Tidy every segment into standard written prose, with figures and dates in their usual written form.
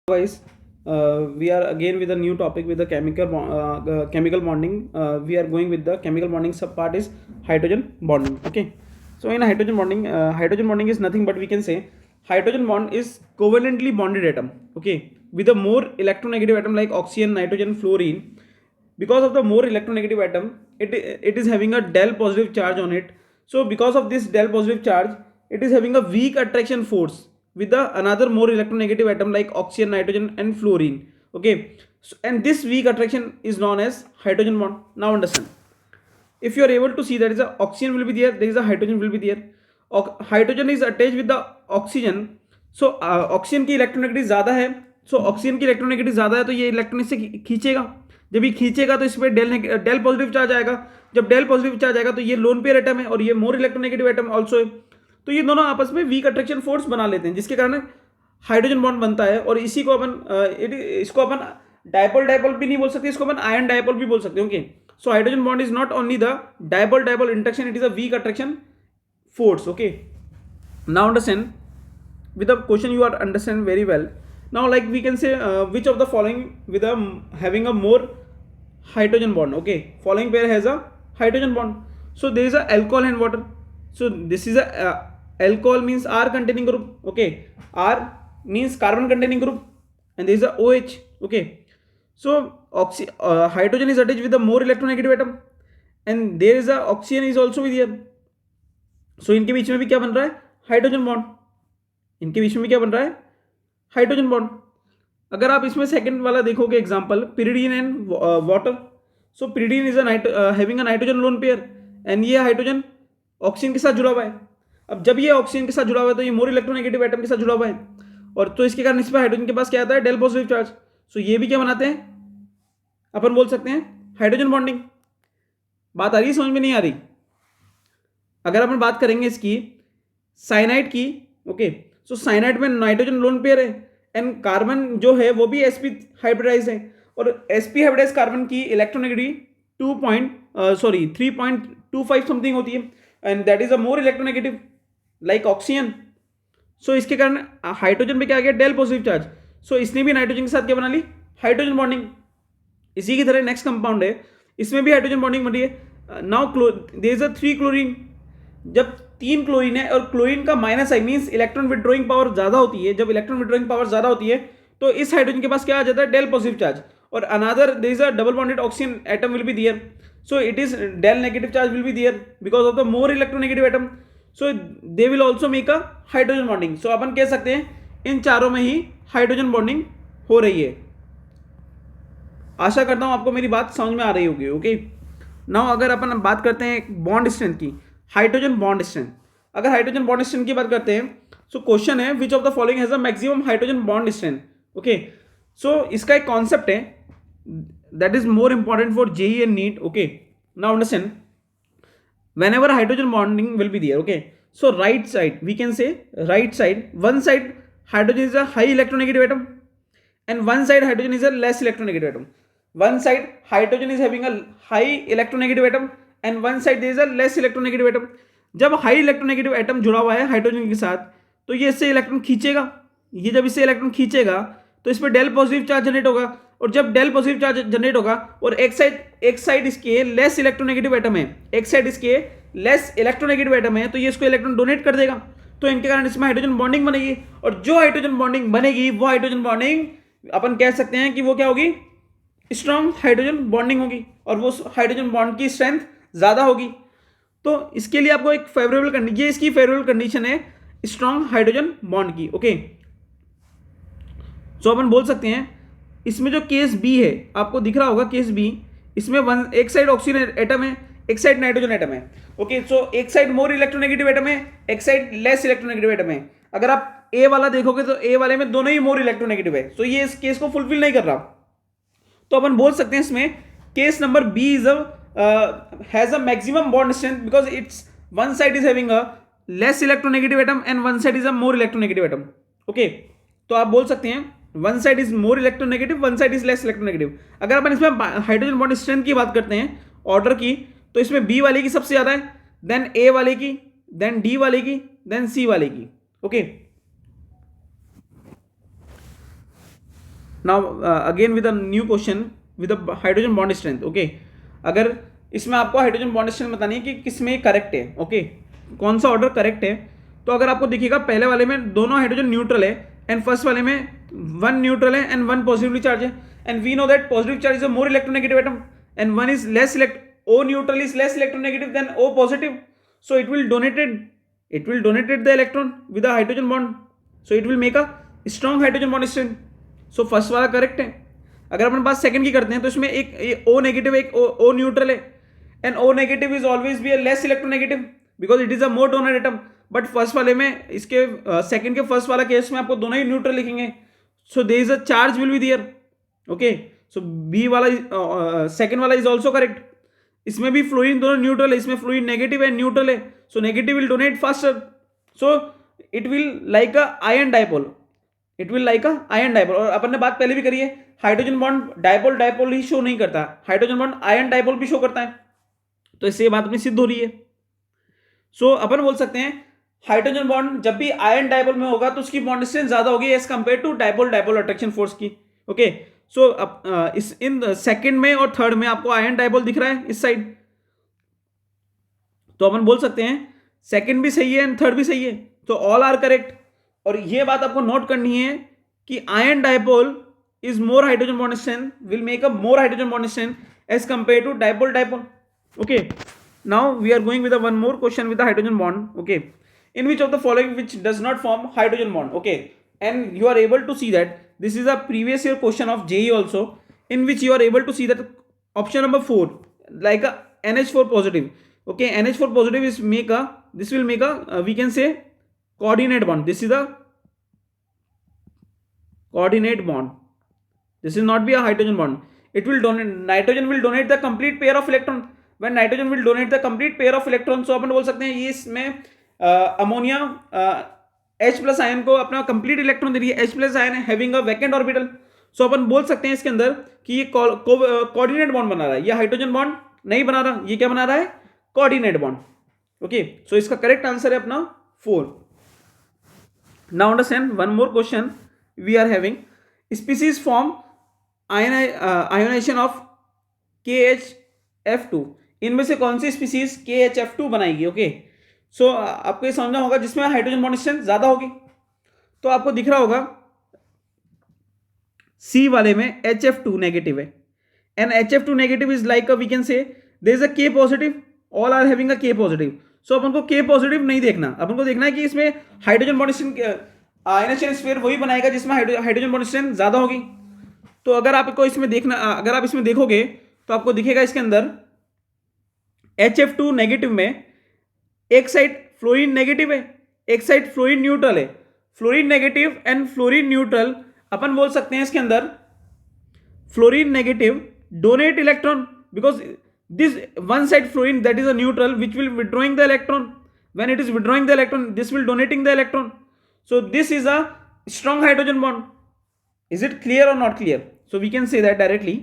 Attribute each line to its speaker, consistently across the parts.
Speaker 1: Guys, we are again with a new topic with the chemical bonding. We are going with the chemical bonding sub part is hydrogen bonding. Okay, so in hydrogen bonding is nothing but we can say hydrogen bond is covalently bonded atom. Okay, with a more electronegative atom like oxygen, nitrogen, fluorine. Because of the more electronegative atom, it is having a del positive charge on it. So because of this del positive charge, it is having a weak attraction force with the another more electronegative atom like oxygen, nitrogen and fluorine. Okay, so, and this weak attraction is known as hydrogen bond. Now understand, if you are able to see, there is a oxygen will be there is a hydrogen will be there. Hydrogen is attached with the oxygen. So oxygen की electronegative ज़्यादा है. So oxygen की electronegative ज़्यादा है तो ये electron इससे खींचेगा. जब ये खींचेगा तो इस पर डेल पॉजिटिव चार्ज आएगा. जब डेल पॉजिटिव चार्ज आएगा तो ये लोन पेयर एटम है और ये मोर इलेक्ट्रोनेगेटिव एटम ऑल्सो है. तो ये दोनों आपस में वीक अट्रैक्शन फोर्स बना लेते हैं जिसके कारण हाइड्रोजन बॉन्ड बनता है. और इसी को इसको अपन डायपोल भी नहीं बोल सकते, इसको अपन आयन डायपोल भी बोल सकते हैं. Okay, so hydrogen bond is not only the dipole interaction, it is a weak attraction force. Okay, now understand, with the question you are understand very well. Now like we can say which of the following with a having a more hydrogen bond. Okay, following pair has a hydrogen bond. So there is a alcohol and water. So this is a alcohol means R containing group. Okay, R means carbon containing group and there is a OH. Okay, so hydrogen is attached with the more electronegative atom and there is a oxygen is also with here. So इनके बीच में भी क्या बन रहा है? Hydrogen bond. इनके बीच में भी क्या बन रहा है? Hydrogen bond. अगर आप इसमें सेकंड वाला देखोगे example, pyridine and water. So pyridine is having a nitrogen lone pair and ये हाइड्रोजन ऑक्सीजन के साथ जुड़ा हुआ है. अब जब ये ऑक्सीजन के साथ जुड़ा हुआ है तो ये मोर इलेक्ट्रोनेगेटिव एटम के साथ जुड़ा हुआ है और तो इसके कारण इस पर हाइड्रोजन के पास क्या आता है? Del positive charge. सो ये भी क्या बनाते हैं? अपन बोल सकते हैं हाइड्रोजन बॉन्डिंग. बात आ रही है? समझ में नहीं आ रही? अगर अपन बात करेंगे इसकी साइनाइड की. ओके, सो साइनाइड में नाइट्रोजन लोन पेयर है एंड कार्बन जो है वो भी sp हाइब्रिडाइज है और sp हाइब्रिडाइज कार्बन की इलेक्ट्रोनेगेटिव 3.25 समथिंग होती है and that is a more electronegative like oxygen. So इसके कारण हाइड्रोजन पे क्या आ गया? Del positive charge. सो इसने भी नाइट्रोजन के साथ क्या बना ली? Hydrogen bonding. इसी की तरह नेक्स्ट कंपाउंड है, इसमें भी हाइड्रोजन बॉन्डिंग बनी है. Now there is a 3 chlorine. जब 3 क्लोरीन है और क्लोरीन का minus I means electron withdrawing power ज़्यादा होती है. जब इलेक्ट्रॉन विड्रॉइंग पावर ज़्यादा होती है तो इस हाइड्रोजन के पास क्या आ जाता है? Del positive charge. और another there is a double bonded oxygen atom will be there. So it is del negative charge will be there because of the more electronegative atom. So they will also make a hydrogen bonding. So अपन कह सकते हैं इन चारों में ही hydrogen bonding हो रही है. आशा करता हूं आपको मेरी बात समझ में आ रही होगी. ओके, नाउ अगर अपन बात करते हैं बॉन्ड स्ट्रेंथ की, हाइड्रोजन बॉन्ड स्ट्रेंथ. अगर हाइड्रोजन बॉन्ड स्ट्रेंथ की बात करते हैं सो क्वेश्चन है which of the following has a maximum hydrogen bond strength. Okay, so इसका एक कॉन्सेप्ट है that is more important for JEE and NEET. Okay, now understand, whenever hydrogen bonding will be there. Okay, so right side we can say, right side, one side hydrogen is a high electronegative atom and one side hydrogen is a less electronegative atom. One side hydrogen is having a high electronegative atom and one side there is a less electronegative atom. जब high electronegative atom जुड़ा हुआ है hydrogen के साथ तो ये इससे electron खींचेगा. ये जब इससे इलेक्ट्रॉन खींचेगा तो इस पर डेल पॉजिटिव चार्ज जनरेट होगा और जब डेल पॉजिटिव चार्ज जनरेट होगा और एक साइड इसके लेस इलेक्ट्रोनेगेटिव एटम है, एक साइड इसके लेस इलेक्ट्रोनेगेटिव एटम है तो ये इसको इलेक्ट्रॉन डोनेट कर देगा. तो इनके कारण इसमें हाइड्रोजन बॉन्डिंग बनेगी और जो हाइड्रोजन बॉन्डिंग बनेगी वो हाइड्रोजन बॉन्डिंग अपन कह सकते हैं कि वो क्या होगी? स्ट्रॉन्ग हाइड्रोजन बॉन्डिंग होगी और वो हाइड्रोजन बॉन्ड की स्ट्रेंथ ज़्यादा होगी. तो इसके लिए आपको एक फेवरेबल कंडीशन, ये इसकी फेवरेबल कंडीशन है स्ट्रॉन्ग हाइड्रोजन बॉन्ड की. ओके, सो अपन बोल सकते हैं इसमें जो केस बी है आपको दिख रहा होगा, केस बी, इसमें एक साइड ऑक्सीजन एटम है, एक साइड नाइट्रोजन एटम है. ओके, सो एक साइड मोर इलेक्ट्रोनेगेटिव एटम है, एक साइड लेस इलेक्ट्रोनेगेटिव एटम है. अगर आप ए वाला देखोगे तो ए वाले में दोनों ही मोर इलेक्ट्रोनेगेटिव है. सो ये इस केस को फुलफिल नहीं कर रहा. तो अपन बोल सकते हैं इसमें case number B is has a maximum bond strength because it's one side is having a less electronegative atom and one side is a more electronegative atom. Okay, तो आप बोल सकते हैं one side is more electronegative, one side is less electronegative. अगर अपन इसमें hydrogen bond strength की बात करते हैं ऑर्डर की तो इसमें बी वाले की सबसे ज्यादा है, देन ए वाले की, देन डी वाले की, देन सी वाले की. Okay, now again with a new question with a hydrogen bond strength. Okay, अगर इसमें आपको हाइड्रोजन बॉन्ड स्ट्रेंथ बतानी है कि किसमें करेक्ट है. ओके, कौन सा ऑर्डर करेक्ट है. तो अगर आपको दिखेगा पहले वाले में दोनों हाइड्रोजन न्यूट्रल है एंड फर्स्ट वाले में वन न्यूट्रल है एंड वन पॉजिटिवली चार्ज है. And we know that positive charge is a more electronegative atom and one is less O neutral is less electronegative than O positive, so it will donate the electron with a hydrogen bond, so it will make a strong hydrogen bond strength. So first वाला correct है. अगर अपन बात second की करते हैं तो इसमें एक O नेगेटिव एक O न्यूट्रल है and O negative is always be a less electronegative because it is a more donor atom. But first वाले में इसके सेकंड के फर्स्ट वाला केस में आपको दोनों ही न्यूट्रल लिखेंगे, so there is a charge will be there. Okay, so B वाला सेकंड वाला इज ऑल्सो करेक्ट. इसमें भी फ्लोरीन दोनों न्यूट्रल है, इसमें फ्लोरीन नेगेटिव है न्यूट्रल है, so negative will donate faster, so it will like a ion dipole. It will like a ion dipole. और अपन ने बात पहले भी करी है, हाइड्रोजन बॉन्ड डाइपोल ही शो नहीं करता, हाइड्रोजन बॉन्ड आयन डाइपोल भी शो करता है. तो इससे ये बात अपनी सिद्ध हो रही है. सो अपन बोल सकते हैं हाइड्रोजन बॉन्ड जब भी आयन डाइपोल में होगा तो उसकी बॉन्ड स्ट्रेंथ ज्यादा होगी as compare to dipole attraction force की. ओके, सो इस इन सेकंड में और थर्ड में आपको आयन डाइपोल दिख रहा है इस साइड, तो अपन बोल सकते हैं सेकंड भी सही है एंड थर्ड भी सही है, तो ऑल आर करेक्ट. और ये बात आपको नोट करनी है कि ion dipole is more hydrogen bond strength, will make a more hydrogen bond strength as compare to dipole. Okay, now we are going with a one more question with the hydrogen bond. Okay, in which of the following which does not form hydrogen bond. Okay, and you are able to see that this is a previous year question of JEE also, in which you are able to see that option number 4 like a NH4 positive. Okay, NH4 positive is this will make a we can say coordinate bond. This is a coordinate bond, this is not be a hydrogen bond. It will donate, nitrogen will donate the complete pair of electron. When nitrogen will donate the complete pair of electrons, so अपन बोल सकते हैं ये इसमें ammonia H plus ion को अपना complete electron दे रही है. H plus ion having a vacant orbital, so अपन बोल सकते हैं इसके अंदर कि ये कोऑर्डिनेट बॉन्ड बना रहा है, ये हाइड्रोजन बॉन्ड नहीं बना रहा, ये क्या बना रहा है, कोऑर्डिनेट बॉन्ड. ओके, सो इसका करेक्ट आंसर है अपना 4. Now understand one more question we are having. Species form ionisation of KHF2. इनमें से कौन सी स्पीसीज KHF2 बनाएगी. ओके, सो आपको ये समझना होगा जिसमें हाइड्रोजन बॉन्ड स्ट्रेंथ ज्यादा होगी. तो आपको दिख रहा होगा C वाले में HF2 नेगेटिव है and HF2 negative is like we can say there is a K positive, all are having a K positive. So अपन को K पॉजिटिव नहीं देखना, अपन को देखना है कि इसमें hydrogen bond strength ionisation sphere वही बनाएगा जिसमें हाइड्रोजन बॉन्ड स्ट्रेंथ ज्यादा होगी. तो अगर आपको इसमें देखना, अगर आप इसमें देखोगे तो आपको दिखेगा इसके अंदर HF2 नेगेटिव में एक साइड फ्लोरीन नेगेटिव है, एक साइड फ्लोरीन न्यूट्रल है. Fluorine negative and fluorine neutral अपन बोल सकते हैं इसके अंदर fluorine negative donate electron because this one side fluorine that is a neutral which will withdrawing the electron. When it is withdrawing the electron, this will donating the electron, so this is a strong hydrogen bond. Is it clear or not clear? So we can say that directly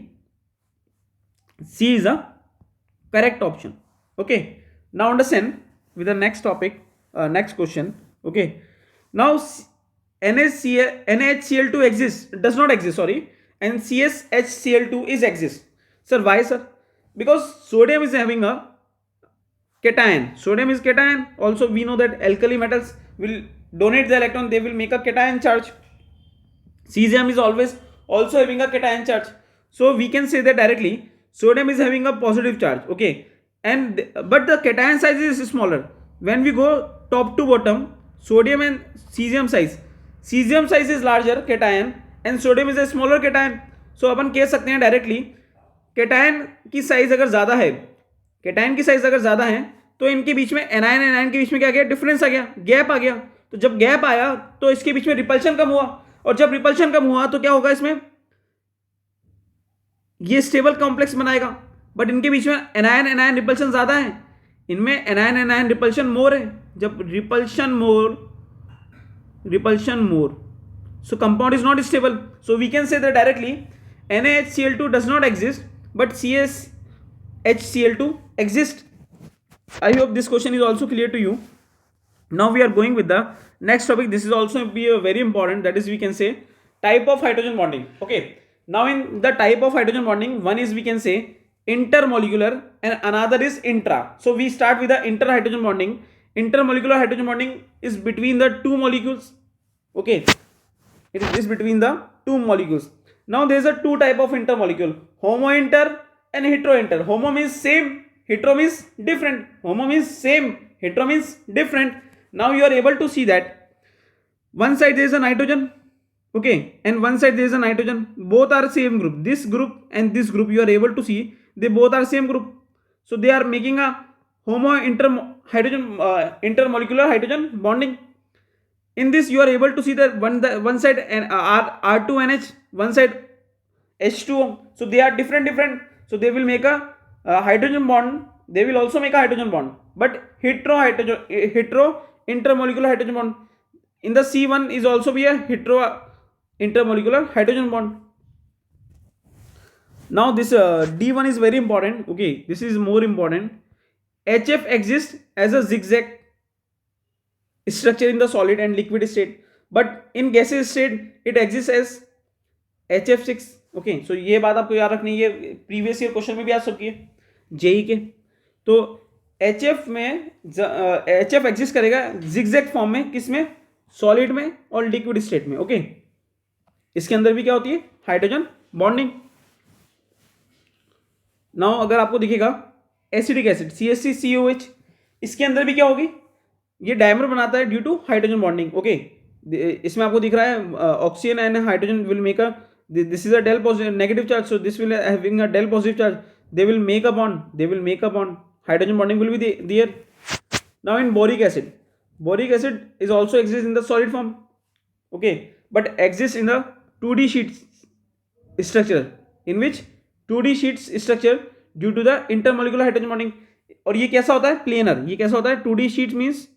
Speaker 1: C is a correct option. Okay, now understand with the next topic, next question. Okay, now NaHCl2 exists, does not exist, sorry, and CSHCl2 is exist. Sir, why sir? Because sodium is having a cation. Sodium is cation. Also we know that alkali metals will donate the electron, they will make a cation charge. Cesium is always also having a cation charge, so we can say that directly sodium is having a positive charge. Okay, and but the cation size is smaller. When we go top to bottom, sodium and cesium size is larger cation and sodium is a smaller cation. So अपन कह सकते हैं directly cation की size अगर ज्यादा है, cation की size अगर ज्यादा है तो इनके बीच में एनायन एनायन के बीच में क्या गया, डिफरेंस आ गया, गैप आ गया. तो जब गैप आया तो इसके बीच में रिपल्शन कम हुआ, और जब रिपल्शन कम हुआ तो क्या होगा, इसमें ये स्टेबल कॉम्प्लेक्स बनाएगा. बट इनके बीच में एनायन एनायन रिपल्शन ज्यादा है, इनमें एनायन एनायन रिपल्शन मोर है. जब repulsion more so compound is not stable. So we can say that directly NaHCl2 does not exist but CSHCl2 exists. I hope this question is also clear to you. Now we are going with the next topic. This is also be a very important, that is we can say type of hydrogen bonding. Okay, now in the type of hydrogen bonding, one is we can say intermolecular and another is intra. So we start with the interhydrogen bonding. Intermolecular hydrogen bonding is between the two molecules. Okay, it is between the two molecules. Now there is a two type of intermolecule, homo inter and hetero inter. Homo means same, hetero means different. Homo means same, hetero means different. Now you are able to see that one side there is a nitrogen, okay, and one side there is a nitrogen, both are same group. This group and this group, you are able to see they both are same group, so they are making a homo intermolecular hydrogen bonding. In this you are able to see that one side R2NH, one side H2O, so they are different, so they will make a hydrogen bond. They will also make a hydrogen bond, but hetero intermolecular hydrogen bond. In the C1 is also be a hetero intermolecular hydrogen bond. Now this D1 is very important. Okay, this is more important. HF exists as a zigzag structure in the solid and liquid state, but in gaseous state it exists as HF6. Okay, so ये बात आपको याद रखनी है, ये previous year question में भी आ सकती है जेई के. तो HF में HF एग्जिस्ट करेगा जिगजैग फॉर्म में, किस में, सॉलिड में और लिक्विड स्टेट में. ओके, इसके अंदर भी क्या होती है, हाइड्रोजन बॉन्डिंग. नाउ अगर आपको दिखेगा एसिडिक एसिड CH3COH, इसके अंदर भी क्या होगी, ये डायमर बनाता है due to hydrogen bonding. Okay, इसमें आपको दिख रहा है oxygen and hydrogen will make a, this is a del positive negative charge, so this will having a del positive charge, they will make a bond, hydrogen bonding will be there. Now in boric acid is also exists in the solid form, okay, but exists in the 2D sheets structure, in which 2D sheets structure due to the intermolecular hydrogen bonding. और ये कैसा होता है, planar. ये कैसा होता है, 2D sheets means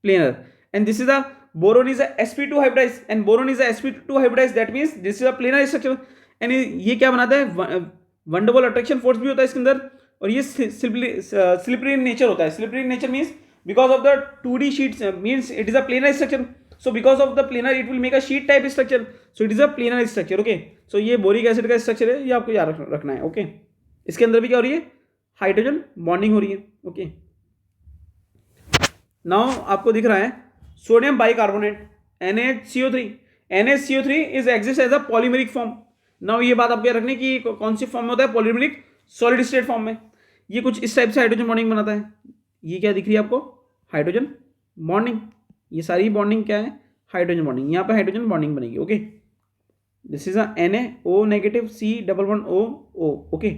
Speaker 1: planar, and this is a boron is a sp2 hybridized and boron is a sp2 hybridized, that means this is a planar structure. and ये क्या बनाता है, वन डबल अट्रैक्शन फोर्स भी होता है इसके अंदर, और ये स्लिपरी इन नेचर होता है. Slippery in nature means because of the 2D sheets means it is a planar structure, so because of the planar it will make a sheet type structure, so it is a planar structure. Okay, so ये boric acid का structure है, ये आपको याद रखना है. Okay, इसके अंदर भी क्या हो रही है, हाइड्रोजन बॉन्डिंग हो रही है. ओके, नाउ आपको दिख रहा है sodium bicarbonate NaCO3. NaCO3 is exist as a polymeric form. Now ये बात आपको रखनी कि कौन सी फॉर्म में होता है, पॉलीमेरिक सॉलिड स्टेट फॉर्म में. ये कुछ इस टाइप से हाइड्रोजन बॉन्डिंग बनाता है. ये क्या दिख रही है आपको, हाइड्रोजन बॉन्डिंग. ये सारी बॉन्डिंग क्या है, हाइड्रोजन बॉन्डिंग. यहाँ पे हाइड्रोजन बॉन्डिंग बनेगी. Okay, this is a NaO negative C11O. Okay,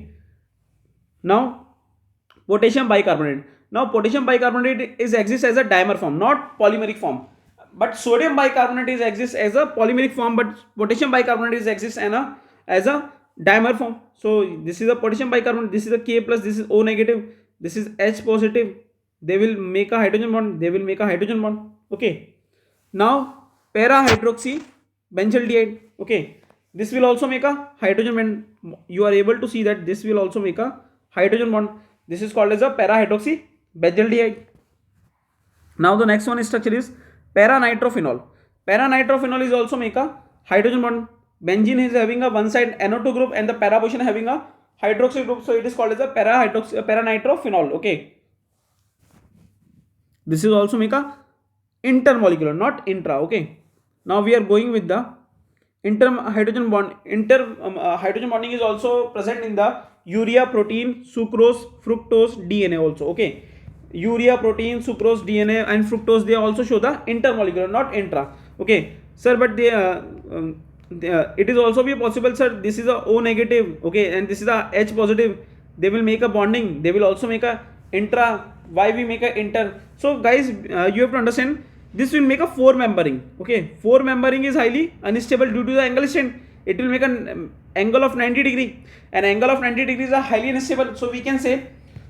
Speaker 1: now potassium bicarbonate. Now potassium bicarbonate is exists as a dimer form, not polymeric form, but sodium bicarbonate is exists as a polymeric form, but potassium bicarbonate is exists as a dimer form. So this is a potassium bicarbonate, this is a K plus, this is O negative, this is H positive. They will make a hydrogen bond. Okay, now para hydroxy benzaldehyde. Okay, this will also make a hydrogen bond. You are able to see that this will also make a hydrogen bond. This is called as a para hydroxy benzaldehyde. Now the next one structure is para nitrophenol. Para nitrophenol is also make a hydrogen bond. Benzene is having a one side NO2 group and the para position having a hydroxy group, so it is called as a para nitrophenol. Okay, this is also make a intermolecular, not intra. Okay, now we are going with the hydrogen bond. Hydrogen bonding is also present in the urea, protein, sucrose, fructose, DNA also. Okay, urea, protein, sucrose, DNA and fructose, they also show the intermolecular, not intra. Okay sir, but they it is also be possible sir, this is a O negative, okay, and this is a H positive, they will make a bonding, they will also make a intra. Why we make a inter? So guys, you have to understand, this will make a 4 membering. Okay, 4 membering is highly unstable due to the angle strength. It will make an angle of 90 degree. An angle of 90 degrees are highly unstable. So we can say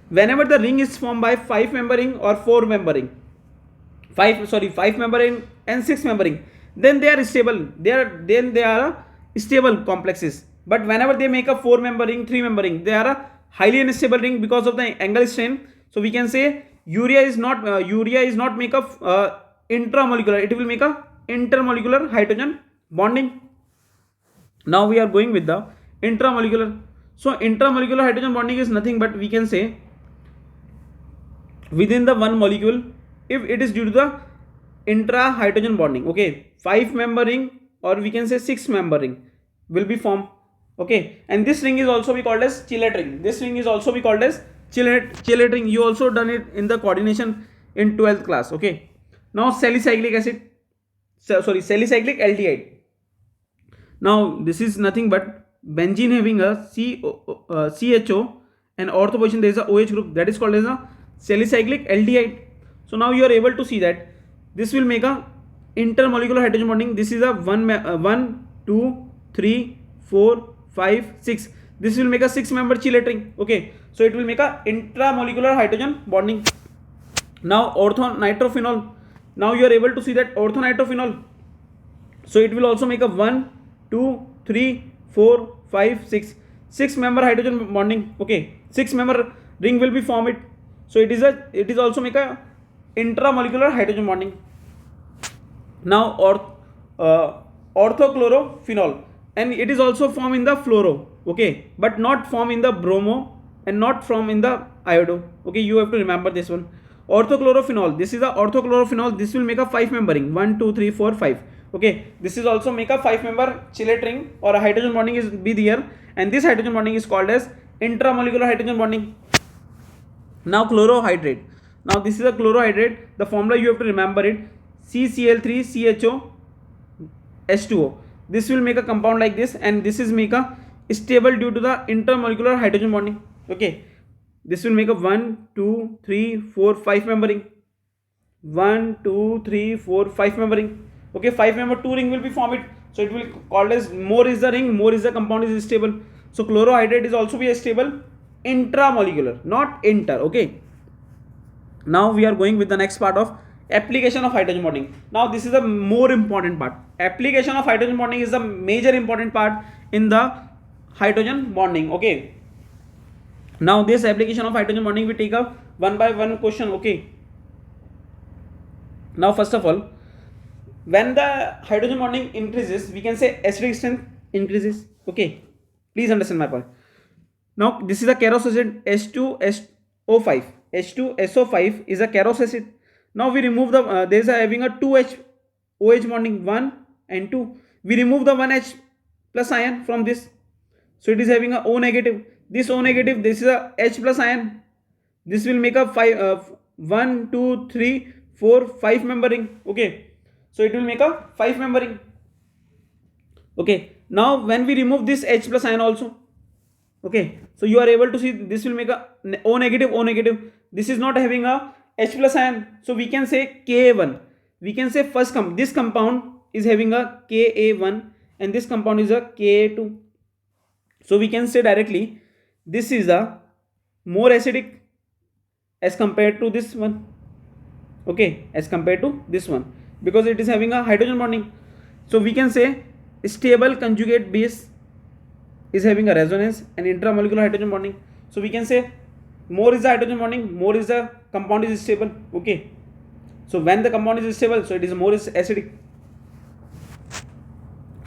Speaker 1: whenever the ring is formed by 5 membering or 4 membering, 5 membering and 6 membering, then they are stable. They are stable complexes. But whenever they make a 4 membering, 3 membering, they are a highly unstable ring because of the angle strain. So we can say urea is not make a intramolecular. It will make a intermolecular hydrogen bonding. Now we are going with the intramolecular. So intramolecular hydrogen bonding is nothing but we can say within the one molecule, if it is due to the intra hydrogen bonding, okay, 5-member ring or we can say 6-member ring will be formed, okay, and this ring is also be called as chelate ring. This ring is also be called as chelate ring. You also done it in the coordination in 12th class, okay. Now salicylic acid, salicylic aldehyde. Now this is nothing but benzene having a CHO and ortho position there is a OH group, that is called as a salicylic aldehyde. So now you are able to see that this will make a intermolecular hydrogen bonding. This is a 1 2 3 4 5 6. This will make a 6-member chelate ring, okay. So it will make a intramolecular hydrogen bonding. Now orthonitrophenol. Now you are able to see that orthonitrophenol, so it will also make a 1 2 3 4 5 6 6-member hydrogen bonding, okay. 6-member ring will be formed. So it is also make a intramolecular hydrogen bonding. Now orthochlorophenol, and it is also formed in the fluoro, okay, but not formed in the bromo and not formed in the iodo, okay. You have to remember this one. Orthochlorophenol, this is the orthochlorophenol. This will make a 5-member ring, 1 2 3 4 5, okay. This is also make a 5-member chelate ring or a hydrogen bonding is be there, and this hydrogen bonding is called as intramolecular hydrogen bonding. Now chlorohydrate. Now this is a chlorohydrate. The formula you have to remember it, CCl3CHO H2O. This will make a compound like this, and this is make a stable due to the intermolecular hydrogen bonding, okay. This will make a 1 2 3 4 5-member ring, 1 2 3 4 5-member ring, okay. 5-member 2 ring will be formed. So it will called as more is the ring, more is the compound is stable. So chlorohydrate is also be a stable intramolecular, not inter, okay. Now we are going with the next part of application of hydrogen bonding. Now this is the more important part. Application of hydrogen bonding is the major important part in the hydrogen bonding, okay. Now this application of hydrogen bonding we take up one by one question, okay. Now first of all, when the hydrogen bonding increases, we can say acidic strength increases, okay. Please understand my point. Now this is a Keros acid, H2SO5. H2SO5 is a Keros acid. Now we remove the there is having a 2H OH bonding, 1 and 2. We remove the 1H plus ion from this, so it is having a O negative. This O negative, this is a H plus ion. This will make a 1 2 3 4 5-member ring, okay. So it will make a 5-member ring, okay. Now when we remove this H plus ion also, okay, so you are able to see this will make a O negative O negative. This is not having a H plus ion, so we can say Ka1. We can say first this compound is having a Ka1 and this compound is a Ka2. So we can say directly this is a more acidic as compared to this one, okay, as compared to this one, because it is having a hydrogen bonding. So we can say stable conjugate base is having a resonance and intramolecular hydrogen bonding. So we can say more is the hydrogen bonding, more is the compound is stable, okay. So when the compound is stable, so it is more is acidic.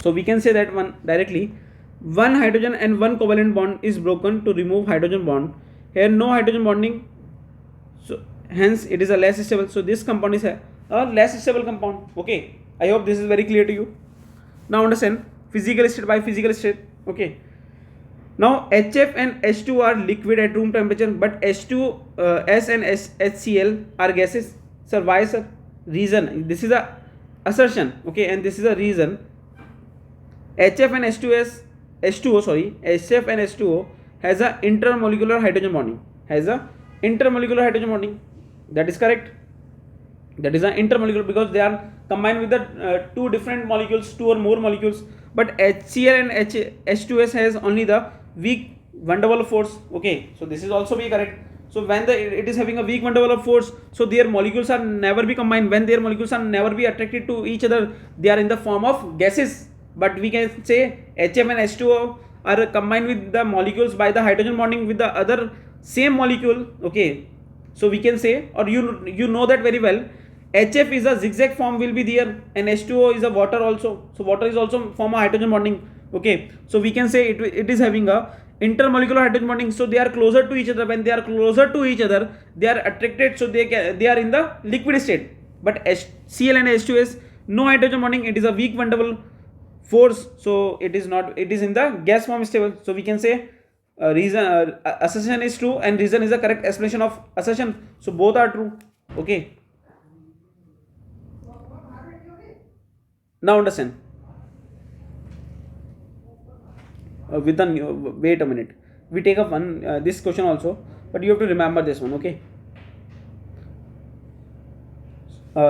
Speaker 1: So we can say that one directly, one hydrogen and one covalent bond is broken to remove hydrogen bond. Here no hydrogen bonding, so hence it is a less stable. So this compound is a less stable compound, okay. I hope this is very clear to you. Now understand physical state by physical state, okay. Now HF and H2 are liquid at room temperature, but H2S and HCl are gases. Sir, why, sir? Reason, this is a assertion, okay, and this is a reason. HF and HF and H2O has a intermolecular hydrogen bonding, that is correct. That is an intermolecular because they are combined with the two different molecules, 2 or more molecules. But HCl and H2S has only the weak van der Waals force, okay. So this is also be correct. So when it is having a weak van der Waals force, so their molecules are never be combined. When their molecules are never be attracted to each other, they are in the form of gases. But we can say HF and H2O are combined with the molecules by the hydrogen bonding with the other same molecule, okay. So we can say, or you know that very well, HF is a zigzag form will be there, and H2O is a water also. So water is also form of hydrogen bonding. Okay, so we can say it is having a intermolecular hydrogen bonding, so they are closer to each other. When they are closer to each other, they are attracted, so they are in the liquid state. But Cl and H2S, no hydrogen bonding, it is a weak van der Waals force, so it is not, it is in the gas form stable. So we can say reason assertion is true and reason is the correct explanation of assertion, so both are true. Okay, now understand. With the wait a minute, we take up one this question also, but you have to remember this one. Okay,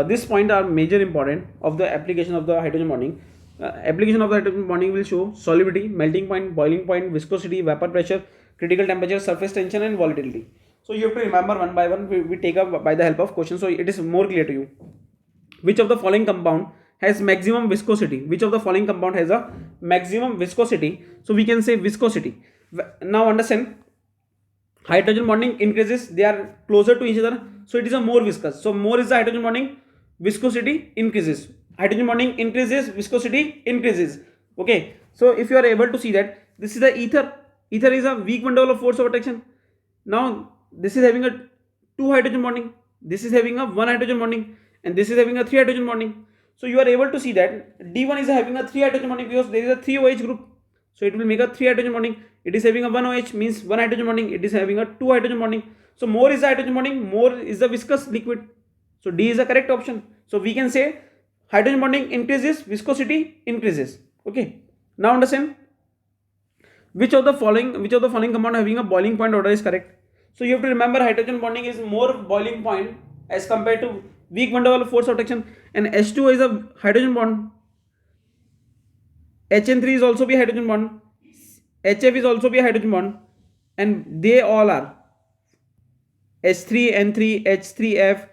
Speaker 1: this point are major important of the application of the hydrogen bonding. Application of the hydrogen bonding will show solubility, melting point, boiling point, viscosity, vapor pressure, critical temperature, surface tension and volatility. So you have to remember one by one, we take up by the help of question, so it is more clear to you. Which of the following compound has maximum viscosity? Which of the following compound has a maximum viscosity? So we can say viscosity. Now understand, hydrogen bonding increases, they are closer to each other, so it is a more viscous. So more is the hydrogen bonding, viscosity increases. Hydrogen bonding increases, viscosity increases. Okay, so if you are able to see that this is the ether. Ether is a weak van der Waals force of attraction. Now this is having a 2 hydrogen bonding, this is having a 1 hydrogen bonding, and this is having a 3 hydrogen bonding. So you are able to see that D1 is having a 3 hydrogen bonding because there is a 3 OH group, so it will make a 3 hydrogen bonding. It is having a 1 OH, means 1 hydrogen bonding. It is having a 2 hydrogen bonding. So more is the hydrogen bonding, more is the viscous liquid. So D is the correct option. So we can say hydrogen bonding increases, viscosity increases. Okay, now understand, which of the following compound having a boiling point order is correct. So you have to remember hydrogen bonding is more boiling point as compared to weak van der Waals force of attraction, and H2 is a hydrogen bond. HN3 is also be hydrogen bond, HF is also be a hydrogen bond, and they all are H3N3, H3F,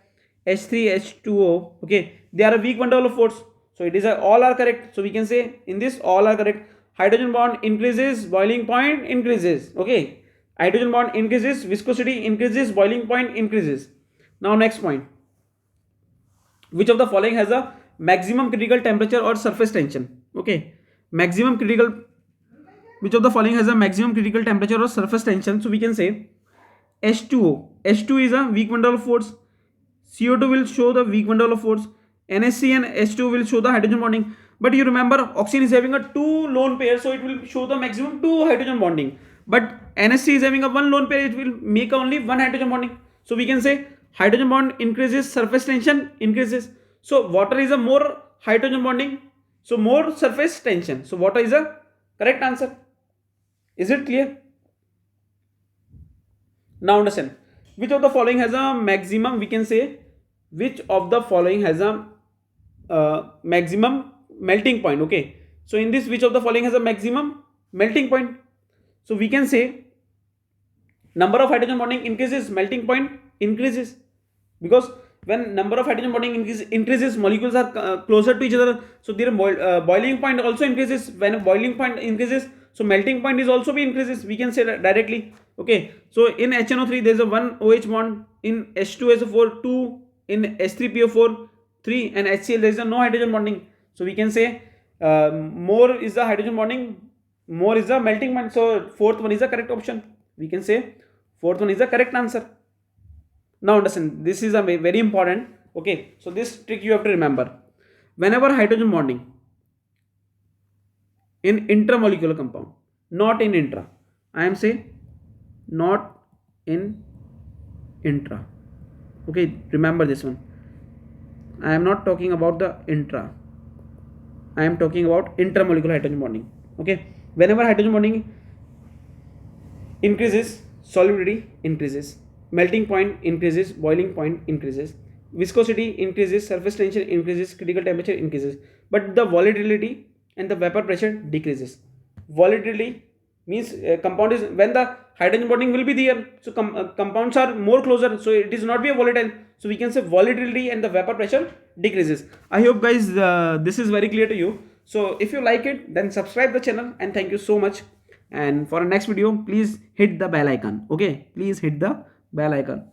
Speaker 1: H3H2O. Okay, they are a weak van der Waals force, so it is a, all are correct. So we can say in this all are correct. Hydrogen bond increases, boiling point increases. Okay, hydrogen bond increases, viscosity increases, boiling point increases. Now next point, which of the following has a maximum critical temperature or surface tension? Okay, maximum critical, which of the following has a maximum critical temperature or surface tension? So we can say H2O. H2 is a weak van der Waals force, CO2 will show the weak van der Waals force, NHC and H2 will show the hydrogen bonding. But you remember oxygen is having a 2 lone pair, so it will show the maximum 2 hydrogen bonding. But NHC is having a 1 lone pair, it will make only 1 hydrogen bonding. So we can say hydrogen bond increases, surface tension increases. So water is a more hydrogen bonding, so more surface tension. So water is a correct answer. Is it clear? Now understand, which of the following has a maximum, we can say which of the following has a maximum melting point. Okay, so in this, which of the following has a maximum melting point? So we can say number of hydrogen bonding increases, melting point increases, because when number of hydrogen bonding increases, molecules are closer to each other, so their boiling point also increases. When a boiling point increases, so melting point is also be increases, we can say that directly. Okay, so in HNO3 there is a 1 OH bond, in H2SO4 2, in H3PO4 3, and HCl there is a no hydrogen bonding. So we can say more is the hydrogen bonding, more is the melting point. So fourth one is the correct option. We can say fourth one is the correct answer. Now understand, this is a very important. Okay, so this trick you have to remember. Whenever hydrogen bonding in intramolecular compound, not in intra, I am saying not in intra. Okay, remember this one. I am not talking about the intra, I am talking about intermolecular hydrogen bonding. Okay, whenever hydrogen bonding increases, solubility increases, melting point increases, boiling point increases, viscosity increases, surface tension increases, critical temperature increases, but the volatility and the vapor pressure decreases. Volatility means compound is when the hydrogen bonding will be there, so compounds are more closer, so it is not be a volatile, so we can say volatility and the vapor pressure decreases. I hope guys this is very clear to you. So if you like it, then subscribe the channel, and thank you so much. And for our next video, please hit the bell icon. Okay, please hit the bell icon.